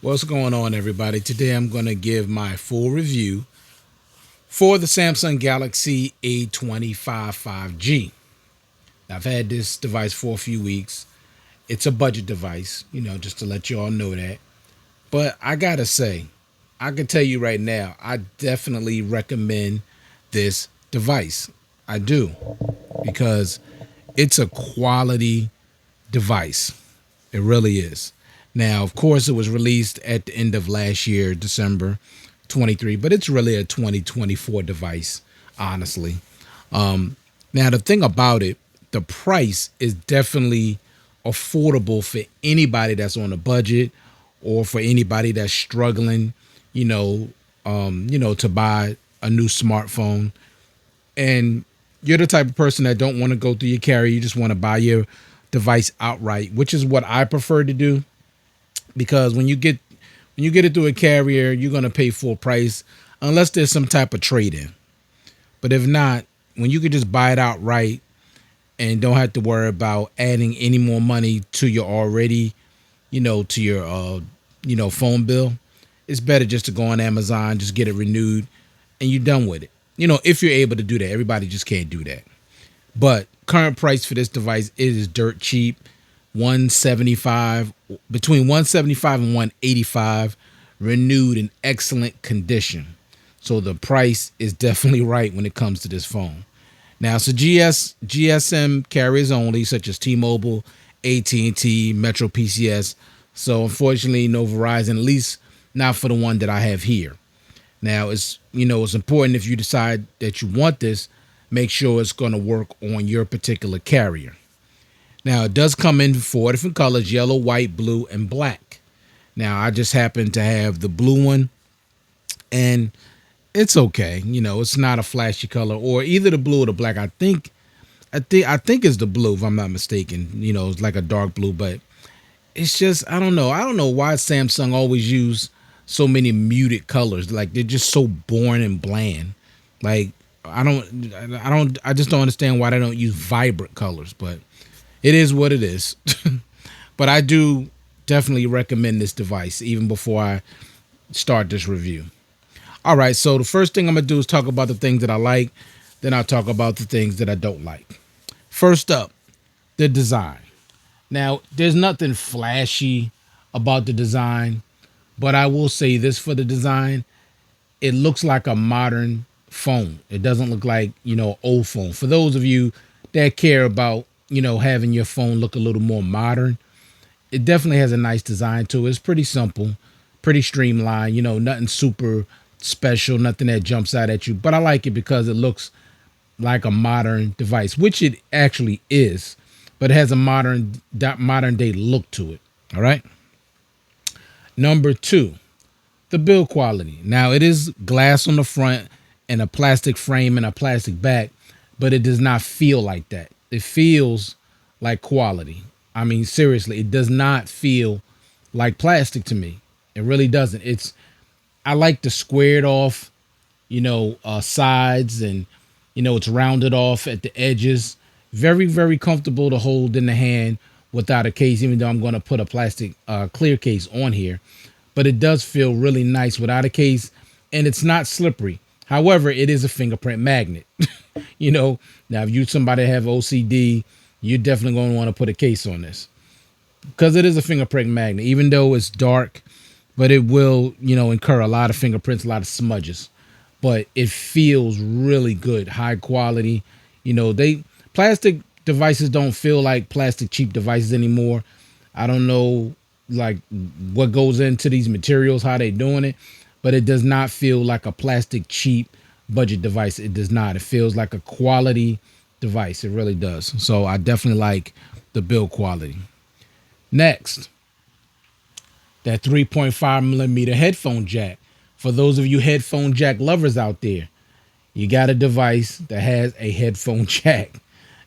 What's going on, everybody? Today I'm going to give my full review for the Samsung Galaxy A25 5G. I've had this device for a few weeks. It's a budget device, just to let you all know that. But I got to say, I can tell you right now, I definitely recommend this device. I do, because it's a quality device. It really is. Now, of course, it was released at the end of last year, December 23, but it's really a 2024 device, honestly. Now, the thing about it, the price is definitely affordable for anybody that's on a budget or for anybody that's struggling, to buy a new smartphone. And you're the type of person that don't want to go through your carrier. You just want to buy your device outright, which is what I prefer to do, because when you get it through a carrier, you're going to pay full price unless there's some type of trade in. But if not, when you could just buy it outright and don't have to worry about adding any more money to your already, to your phone bill, it's better just to go on Amazon, just get it renewed, and you're done with it. If you're able to do that. Everybody just can't do that. But current price for this device, it is dirt cheap. 175, between 175 and 185, renewed in excellent condition. So the price is definitely right when it comes to this phone. Now, so GSM carriers only, such as T-Mobile, AT&T, Metro PCS. So unfortunately, no Verizon, at least not for the one that I have here. Now, it's important, if you decide that you want this, make sure it's going to work on your particular carrier. Now, it does come in four different colors: yellow, white, blue, and black. Now, I just happen to have the blue one, and it's okay. It's not a flashy color, or either the blue or the black. I think it's the blue, if I'm not mistaken. It's like a dark blue, but it's just, I don't know. I don't know why Samsung always use so many muted colors. Like, they're just so boring and bland. Like, I just don't understand why they don't use vibrant colors, but it is what it is. But I do definitely recommend this device even before I start this review. All right, so the first thing I'm going to do is talk about the things that I like. Then I'll talk about the things that I don't like. First up, the design. Now, there's nothing flashy about the design, but I will say this for the design: it looks like a modern phone. It doesn't look like, old phone. For those of you that care about, having your phone look a little more modern, it definitely has a nice design to it. It's pretty simple, pretty streamlined, nothing super special, nothing that jumps out at you. But I like it because it looks like a modern device, which it actually is, but it has a modern day look to it. All right. Number two, the build quality. Now, it is glass on the front and a plastic frame and a plastic back, but it does not feel like that. It feels like quality. I mean, seriously, it does not feel like plastic to me. It really doesn't. I like the squared off, sides, and, it's rounded off at the edges. Very, very comfortable to hold in the hand without a case, even though I'm going to put a plastic clear case on here. But it does feel really nice without a case, and it's not slippery. However, it is a fingerprint magnet. Now, if you somebody have OCD, you're definitely going to want to put a case on this, because it is a fingerprint magnet, even though it's dark, but it will, incur a lot of fingerprints, a lot of smudges. But it feels really good, high quality. Plastic devices don't feel like plastic cheap devices anymore. I don't know, like, what goes into these materials, how they doing it, but it does not feel like a plastic cheap budget device. It does not. It feels like a quality device. It really does. So I definitely like the build quality. Next, that 3.5 millimeter headphone jack. For those of you headphone jack lovers out there, you got a device that has a headphone jack.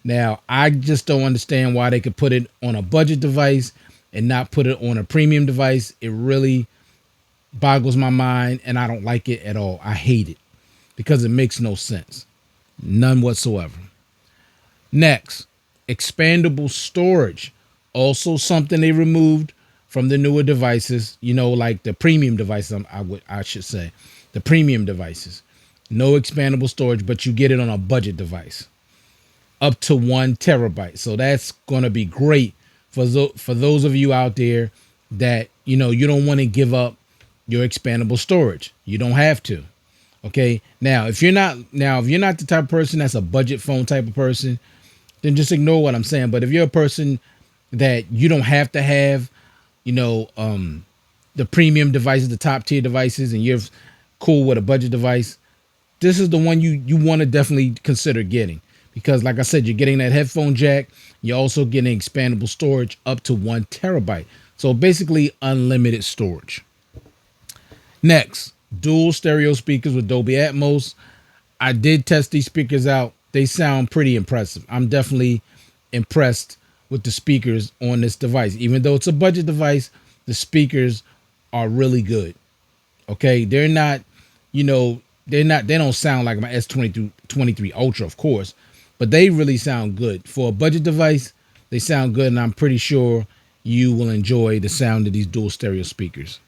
Now, I just don't understand why they could put it on a budget device and not put it on a premium device. It really boggles my mind, and I don't like it at all. I hate it because it makes no sense. None whatsoever. Next, expandable storage. Also something they removed from the newer devices, like the premium devices. I should say the premium devices. No expandable storage, but you get it on a budget device up to 1 terabyte. So that's going to be great for those of you out there that, you don't want to give up your expandable storage. You don't have to. Okay. Now, if you're not the type of person that's a budget phone type of person, then just ignore what I'm saying. But if you're a person that you don't have to have, you know, um, the premium devices, the top tier devices, and you're cool with a budget device, this is the one you want to definitely consider getting. Because like I said, you're getting that headphone jack. You're also getting expandable storage up to 1 terabyte. So basically unlimited storage. Next, dual stereo speakers with Dolby Atmos. I did test these speakers out. They sound pretty impressive. I'm definitely impressed with the speakers on this device. Even though it's a budget device, the speakers are really good. Okay. They're not, they don't sound like my S23 Ultra, of course, but they really sound good. For a budget device, they sound good, and I'm pretty sure you will enjoy the sound of these dual stereo speakers.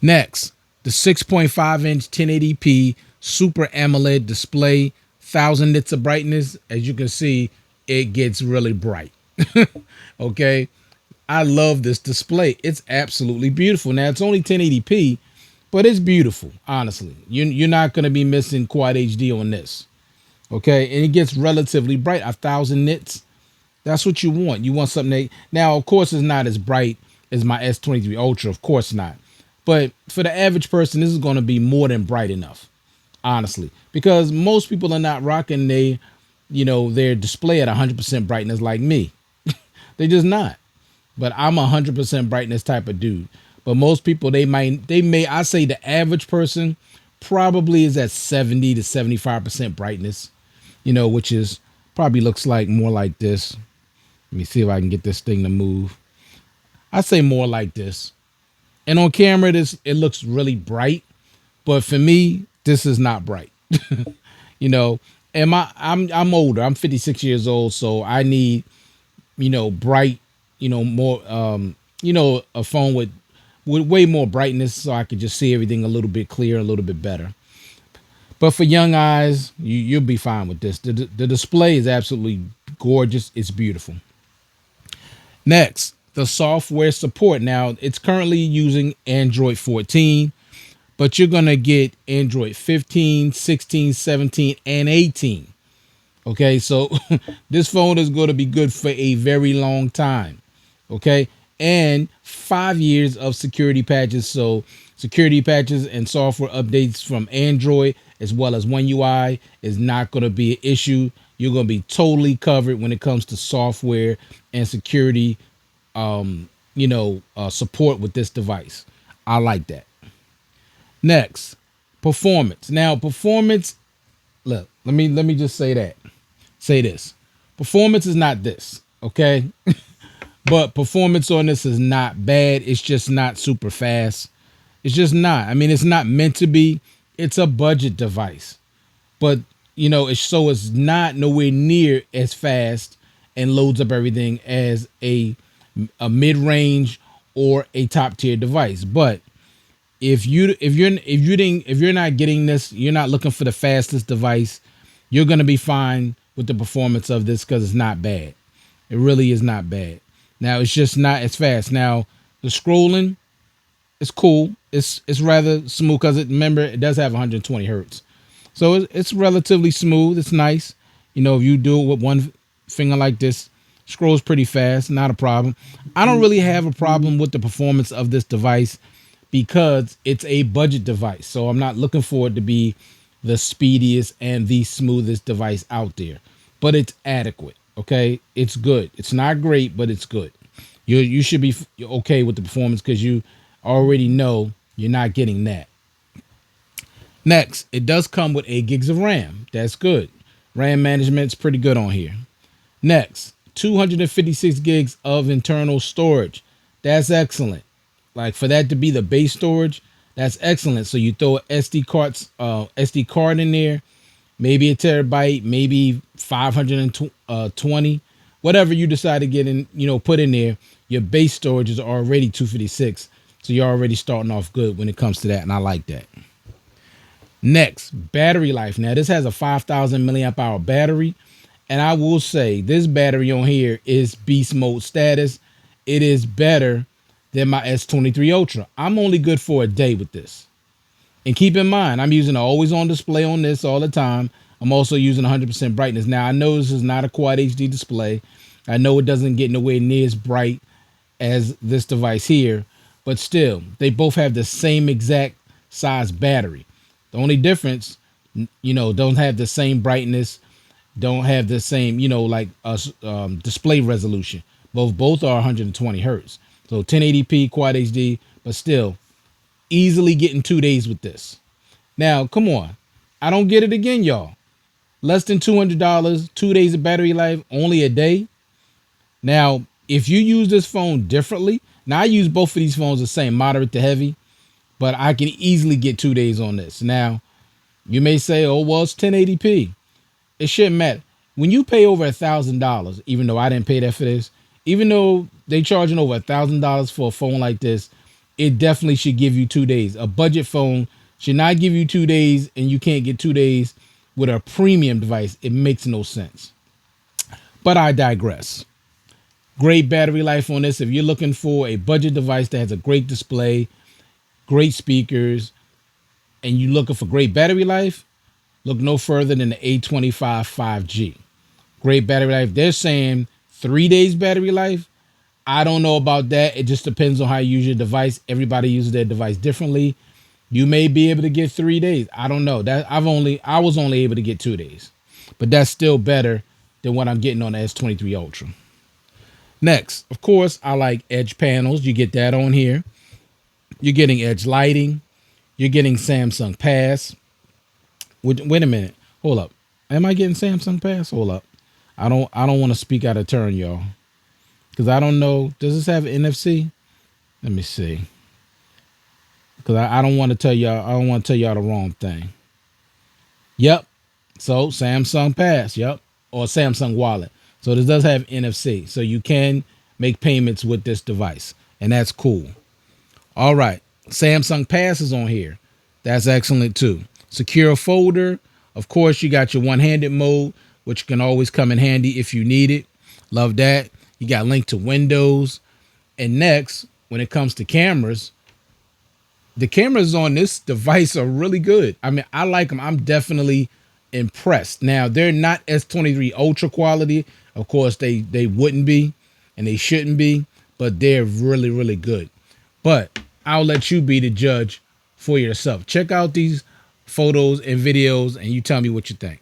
Next, the 6.5-inch 1080p Super AMOLED display, 1000 nits of brightness. As you can see, it gets really bright. Okay, I love this display. It's absolutely beautiful. Now, it's only 1080p, but it's beautiful, honestly. You're not going to be missing Quad HD on this. Okay, and it gets relatively bright, 1000 nits. That's what you want. You want something that, now, of course, it's not as bright as my S23 Ultra. Of course not. But for the average person, this is going to be more than bright enough, honestly, because most people are not rocking their display at 100% brightness like me. They're just not. But I'm 100% brightness type of dude. But most people, I say the average person probably is at 70 to 75% brightness, which is probably looks like more like this. Let me see if I can get this thing to move. I say more like this. And on camera, it looks really bright. But for me, this is not bright. And I'm older. I'm 56 years old, so I need, bright, more, a phone with way more brightness, so I could just see everything a little bit clearer, a little bit better. But for young eyes, you'll be fine with this. The display is absolutely gorgeous. It's beautiful. Next, the software support. Now, it's currently using Android 14, but you're going to get Android 15, 16, 17, and 18. Okay, so this phone is going to be good for a very long time. Okay, and 5 years of security patches. So security patches and software updates from Android as well as One UI is not going to be an issue. You're going to be totally covered when it comes to software and security, support with this device. I like that. Next, performance. Now, performance. Look, let me just say this. Performance is not this, okay? But performance on this is not bad. It's just not super fast. It's just not. I mean, it's not meant to be. It's a budget device. But, it's not nowhere near as fast and loads up everything as a mid-range or a top-tier device. But if you're not getting this, you're not looking for the fastest device, you're going to be fine with the performance of this because it's not bad. It really is not bad. Now, it's just not as fast. Now, the scrolling is cool. It's rather smooth because remember, it does have 120 hertz. So it's relatively smooth. It's nice. If you do it with one finger like this, scrolls pretty fast. Not a problem. I don't really have a problem with the performance of this device because it's a budget device. So I'm not looking for it to be the speediest and the smoothest device out there. But it's adequate. Okay, it's good. It's not great, but it's good. You should be okay with the performance because you already know you're not getting that. Next, it does come with 8 gigs of RAM. That's good. RAM management's pretty good on here. Next, 256 gigs of internal storage. That's excellent. Like for that to be the base storage, that's excellent. So you throw an SD card in there, maybe a terabyte, maybe 520, whatever you decide to get in, put in there. Your base storage is already 256. So you're already starting off good when it comes to that. And I like that. Next, battery life. Now, this has a 5,000 milliamp hour battery. And I will say this battery on here is beast mode status. It is better than my S23 Ultra. I'm only good for a day with this. And keep in mind, I'm using an always on display on this all the time. I'm also using 100% brightness. Now, I know this is not a quad HD display. I know it doesn't get nowhere near as bright as this device here, but still, they both have the same exact size battery. The only difference, don't have the same brightness, don't have the same, like display resolution. Both are 120 hertz. So 1080p quad HD, but still easily getting 2 days with this. Now, come on. I don't get it again, y'all. Less than $200, 2 days of battery life, only a day. Now, if you use this phone differently, now I use both of these phones the same, moderate to heavy, but I can easily get 2 days on this. Now, you may say, oh, well, it's 1080p. It shouldn't matter. When you pay over $1,000, even though I didn't pay that for this, even though they charging over $1,000 for a phone like this, it definitely should give you 2 days. A budget phone should not give you 2 days, and you can't get 2 days with a premium device. It makes no sense. But I digress. Great battery life on this. If you're looking for a budget device that has a great display, great speakers, and you're looking for great battery life, look no further than the A25 5G. Great battery life. They're saying 3 days battery life. I don't know about that. It just depends on how you use your device. Everybody uses their device differently. You may be able to get 3 days. I don't know. I was only able to get 2 days. But that's still better than what I'm getting on the S23 Ultra. Next, of course, I like edge panels. You get that on here. You're getting edge lighting. You're getting Samsung Pass. Wait a minute. Hold up. Am I getting Samsung Pass? Hold up. I don't want to speak out of turn, y'all. Because I don't know. Does this have NFC? Let me see. Because I don't want to tell y'all. I don't want to tell y'all the wrong thing. Yep. So Samsung Pass. Yep. Or Samsung Wallet. So this does have NFC. So you can make payments with this device. And that's cool. All right. Samsung Pass is on here. That's excellent too. Secure folder. Of course, you got your one-handed mode, which can always come in handy if you need it. Love that. You got link to Windows. And next, when it comes to cameras, the cameras on this device are really good. I mean, I like them. I'm definitely impressed. Now, they're not S23 Ultra quality. Of course, they wouldn't be, and they shouldn't be, but they're really, really good. But I'll let you be the judge for yourself. Check out these photos and videos, and you tell me what you think.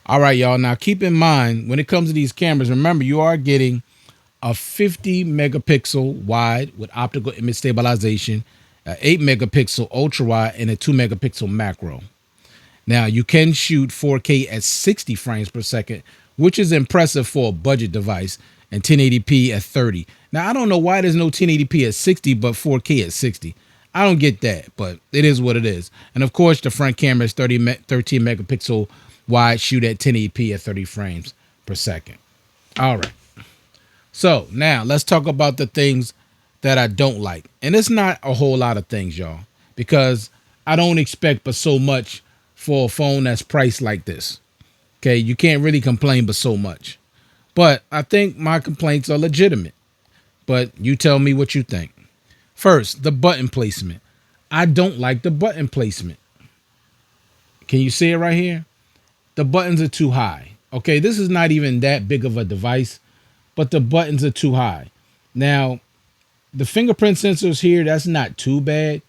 All right, y'all. Now keep in mind when it comes to these cameras, remember you are getting a 50 megapixel wide with optical image stabilization, a 8 megapixel ultra wide, and a 2 megapixel macro. Now you can shoot 4K at 60 frames per second, which is impressive for a budget device, and 1080p at 30. Now I don't know why there's no 1080p at 60 but 4K at 60. I don't get that, but it is what it is. And of course the front camera is 13 megapixel wide, shoot at 1080p at 30 frames per second. All right. So now let's talk about the things that I don't like. And it's not a whole lot of things, y'all, because I don't expect but so much for a phone that's priced like this. Okay, you can't really complain but so much. But I think my complaints are legitimate. But you tell me what you think. First, the button placement. I don't like the button placement. Can you see it right here? The buttons are too high. Okay, this is not even that big of a device, but the buttons are too high. Now, the fingerprint sensors here, that's not too bad.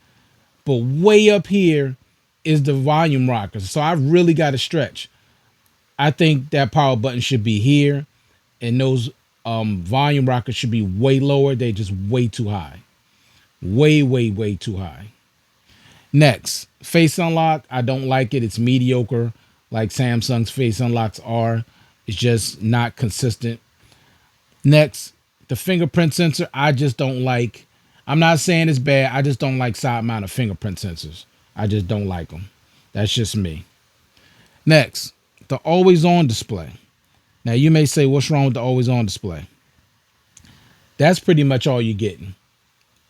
But way up here is the volume rocker. So I really got to stretch. I think that power button should be here. And those volume rockers should be way lower. They're just way too high. Way, way, way too high. Next, face unlock. I don't like it. It's mediocre, like Samsung's face unlocks are. It's just not consistent. Next, the fingerprint sensor. I just don't like. I'm not saying it's bad. I just don't like side mounted fingerprint sensors. I just don't like them. That's just me. Next, the always on display. Now you may say, what's wrong with the always on display? That's pretty much all you're getting.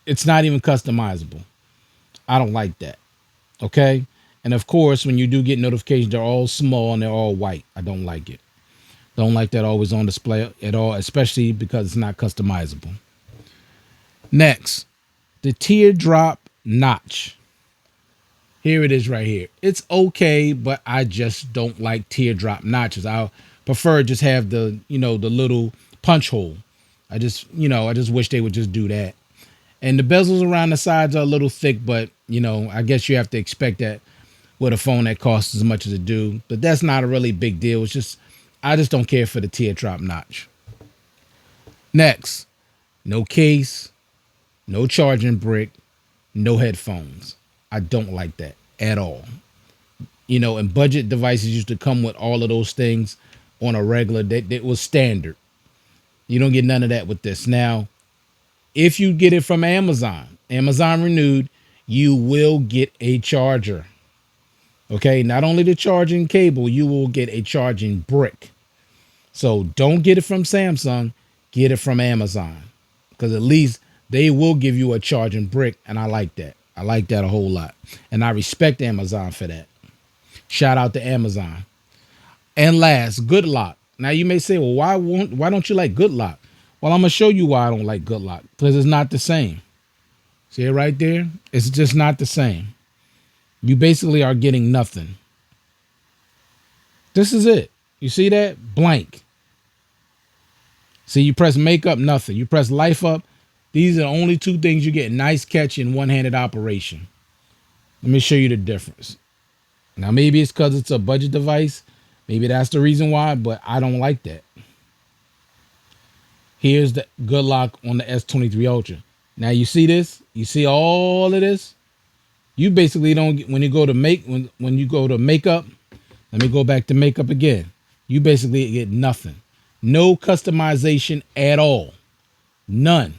It's not even customizable. I don't like that. Okay. And of course, when you do get notifications, they're all small and they're all white. I don't like it. Don't like that always on display at all, especially because it's not customizable. Next, the teardrop notch. Here it is right here. It's okay, but I just don't like teardrop notches. I prefer just have the little punch hole. I just wish they would just do that. And the bezels around the sides are a little thick, but I guess you have to expect that with a phone that costs as much as it do. But that's not a really big deal. It's just I just don't care for the teardrop notch. Next, no case, no charging brick, no headphones. I don't like that at all. And budget devices used to come with all of those things on a regular. That was standard. You don't get none of that with this. Now, if you get it from Amazon Renewed, you will get a charger. Okay, not only the charging cable, you will get a charging brick. So don't get it from Samsung, get it from Amazon, because at least they will give you a charging brick, and I like that. I like that a whole lot, and I respect Amazon for that. Shout out to Amazon. And last, Good Lock. Now you may say, well, why don't you like Good Lock? Well, I'm gonna show you why I don't like Good Lock, because it's not the same. See it right there? It's just not the same. You basically are getting nothing. This is it. You see that? Blank. See, you press makeup, nothing. You press life up. These are the only two things you get. Nice catch in one-handed operation. Let me show you the difference. Now, maybe it's because it's a budget device. Maybe that's the reason why, but I don't like that. Here's the Good Lock on the S23 Ultra. Now, you see this? You see all of this? You basically don't get, when you go to makeup, let me go back to makeup again. You basically get nothing. No customization at all. None.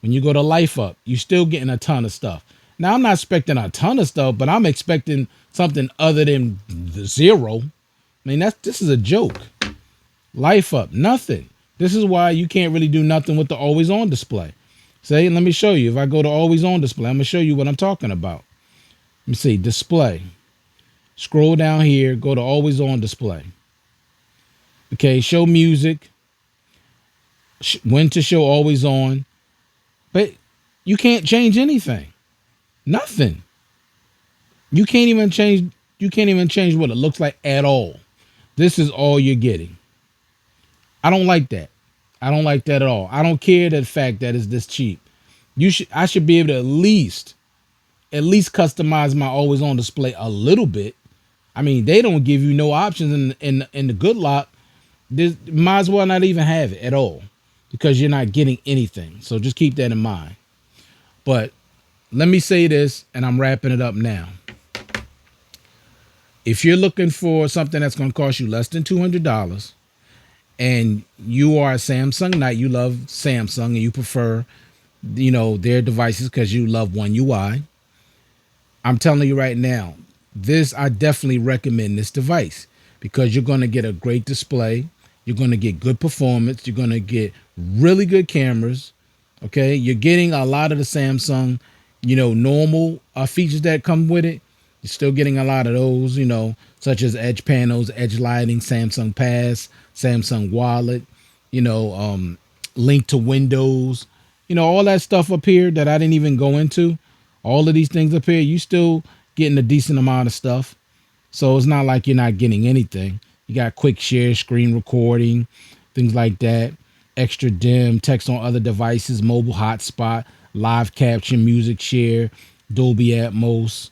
When you go to life up, you're still getting a ton of stuff. Now, I'm not expecting a ton of stuff, but I'm expecting something other than the zero. I mean, this is a joke. Life up, nothing. This is why you can't really do nothing with the always on display. Say, let me show you. If I go to always on display, I'm going to show you what I'm talking about. Let me see, display. Scroll down here, go to always on display. Okay, show music, when to show always on, but you can't change anything. Nothing. You can't even change. You can't even change what it looks like at all. This is all you're getting. I don't like that. I don't like that at all. I don't care the fact that it's this cheap. You should. I should be able to at least customize my always on display a little bit. I mean, they don't give you no options in the good lock. This might as well not even have it at all because you're not getting anything. So just keep that in mind. But let me say this, and I'm wrapping it up now. If you're looking for something that's going to cost you less than $200, and you are a Samsung Knight, you love Samsung, and you prefer, their devices because you love One UI. I'm telling you right now, I definitely recommend this device because you're going to get a great display. You're going to get good performance. You're going to get really good cameras. Okay. You're getting a lot of the Samsung, normal features that come with it. You're still getting a lot of those, such as edge panels, edge lighting, Samsung Pass, Samsung Wallet, link to Windows, all that stuff up here that I didn't even go into. All of these things up here, you still getting a decent amount of stuff. So it's not like you're not getting anything. You got quick share, screen recording, things like that. Extra dim, text on other devices, mobile hotspot, live caption, music share, Dolby Atmos,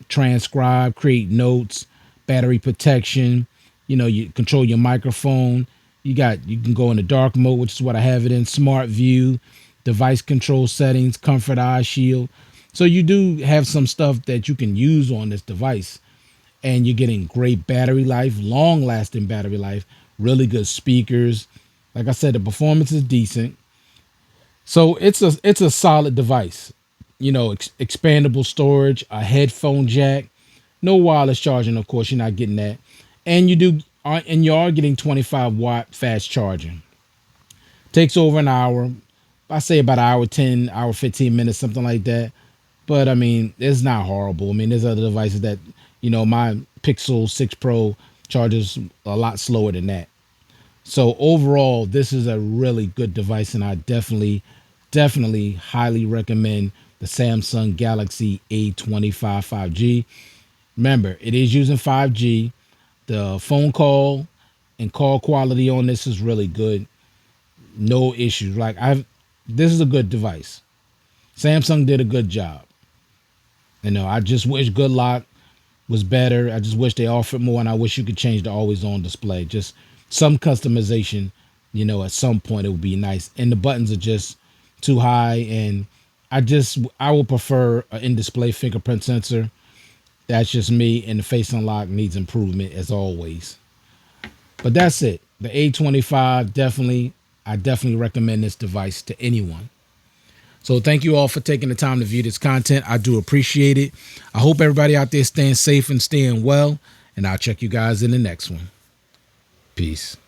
transcribe, create notes, battery protection. You control your microphone. You can go into dark mode, which is what I have it in. Smart view, device control settings, comfort eye shield. So you do have some stuff that you can use on this device, and you're getting great battery life, long lasting battery life, really good speakers. Like I said, the performance is decent. So it's a solid device. Expandable storage, a headphone jack, no wireless charging. Of course, you're not getting that, and you are getting 25-watt fast charging. Takes over an hour. I say about an hour 10, hour 15 minutes, something like that. But I mean, it's not horrible. I mean, there's other devices that, my Pixel 6 Pro charges a lot slower than that. So overall, this is a really good device, and I definitely highly recommend the Samsung Galaxy A25 5G. Remember, it is using 5G. The phone call and call quality on this is really good. No issues. This is a good device. Samsung did a good job. I just wish Good Lock was better. I just wish they offered more, and I wish you could change the always on display. Just some customization, at some point it would be nice. And the buttons are just too high, and I would prefer an in-display fingerprint sensor. That's just me, and the face unlock needs improvement as always. But that's it. The A25 I definitely recommend this device to anyone. So thank you all for taking the time to view this content. I do appreciate it. I hope everybody out there staying safe and staying well, and I'll check you guys in the next one. Peace.